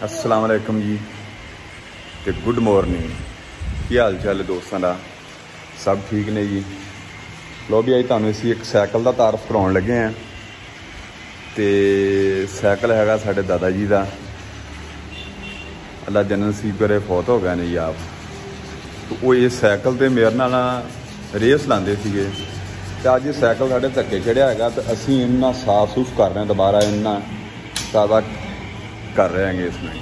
अस्सलाम वालेकुम जी ते गुड मॉर्निंग। की हाल चाल है दोस्तों का? सब ठीक ने जी। लो भी अज तुहानूं असीं एक सैकल का तारफ कराउण लगे हैं। तो सैकल हैगा साडे दादा जी का, अल्लाह जन्नत नसीब करे, फौत हो गए ने जी आप। तो वो ये सैकल तो मेरे नाल रेस लाते थे। तो अज ये सैकल साढ़े धक्के चढ़िया है, तो असी इन्ना साफ सूफ कर रहे हैं, दोबारा इन्ना ताज़ा कर रहे हैं इसमें।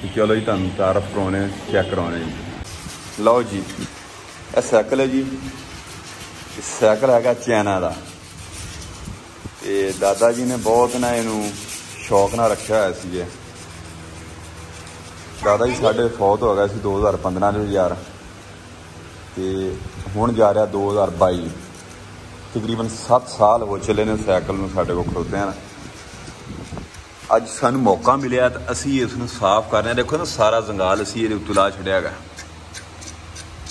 तो चलो जी तुहानूं तारफ करवाने, चेक करवाने जी। लो जी यह सैकल है जी, सैकल है चाइना का। तो दादा जी ने बहुत ना इनू शौक ना रखा हुआ सी। दादा जी साढ़े फौत हो गए 2015 यार, तो हुण जा रहा 2022। तकरीबन 7 साल हो चले ने सैकल में साढ़े को खड़ोते हैं। अज सानू मौका मिले तो असी इसनूं साफ कर रहे हैं। देखो ना सारा जंगाल असी ये उत्तों ला छड़िया है।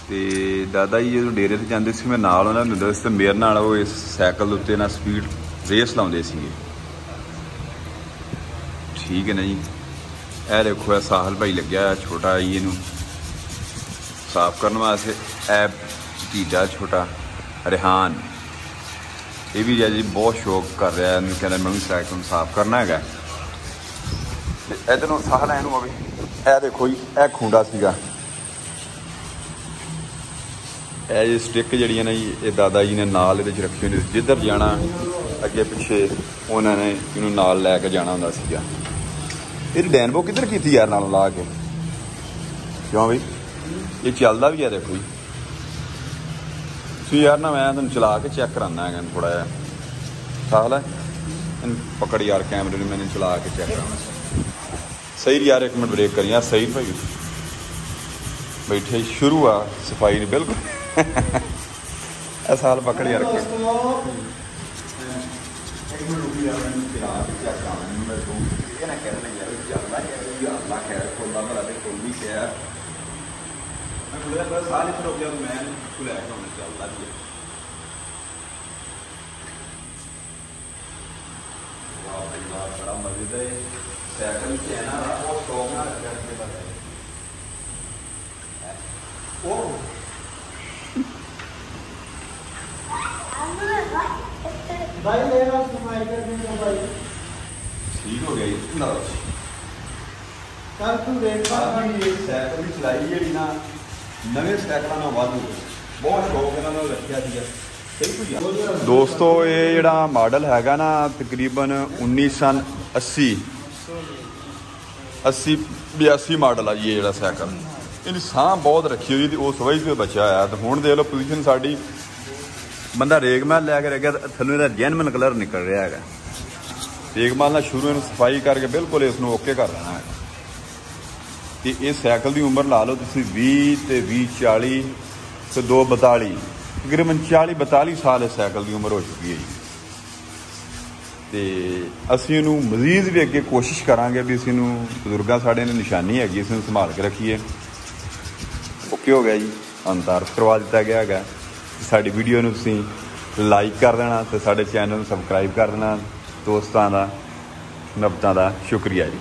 तो दादा जी जो डेरे से जाते सी, मैं नाल उन्हां नूं हुंदा सी, ते मेरे नाल वो इस सैकल के उत्ते ना स्पीड रेस लाउंदे सीगे। ठीक है ना जी। यह देखो साहल भाई लग्या छोटा जी इनू साफ करने वास्ते। ऐ भतीजा छोटा रिहान, ये भी जी बहुत शौक कर रहा है, कहना मैं भी सैकल साफ करना है। इधरों साहल है अभी ए देखो जी, यह खूंडा सीगा, यह जी स्टिक जड़ियाँ ने जी, ये दादा जी ने नाल ये रखी हुई। जिधर जाना अगे पिछे उन्होंने इनू नाल लैके जाना होंदा सीगा। ये डैनबो किधर की यार नाल ला के, क्यों बई ये चलता भी है। देखो जी यार ना मैं तुम चला के चेक कराना है थोड़ा जहा। साहल है इन पकड़ यार कैमरे में, मैंने चला के चेक कराना। सही यार, एक मिनट ब्रेक करी यार। सही भाई बैठे शुरू आ सफाई नहीं बिल्कुल। साल पकड़ यार के बड़ा मस्जिद है सैकल चाइना का, बहुत शौक ना रखा ठीक हो गया। सैकल की चलाई जी ना नवे सैकलों में वाधू बहुत शौक इन्होंने रखा। दोस्तों ये जड़ा मॉडल हैगा ना तकरीबन 1980 82 मॉडल है जी। ये सैकल इन साह बहुत रखी हुई थी, उस वजह से बचा है। तो हुण देख लो पोजीशन साड़ी, बंदा रेगमाल लैके रह गया, थल्लों इहदा जैनवन कलर निकल रहा है। रेगमाल शुरू इन सफाई करके बिल्कुल इसनूं ओके कर लेना है। तो ये सैकल की उम्र ला लो तुसीं 20 ते 20 40 ते 2 42, तकरीबन 40 42 साल इस सैकल की उम्र हो चुकी है जी। तो असीं इहनूं मजीद भी अगे कोशिश करांगे भी असीं इहनूं, बजुर्गां साढ़े ने निशानी हैगी, इस संभाल के रखिए। ओके हो गया जी, तारफ करवा दिता गया है। साडी वीडियो नूं तुसीं लाइक कर देना, तो साडे चैनल नूं सबसक्राइब कर देना। दोस्तां दा नबतां दा शुक्रिया जी।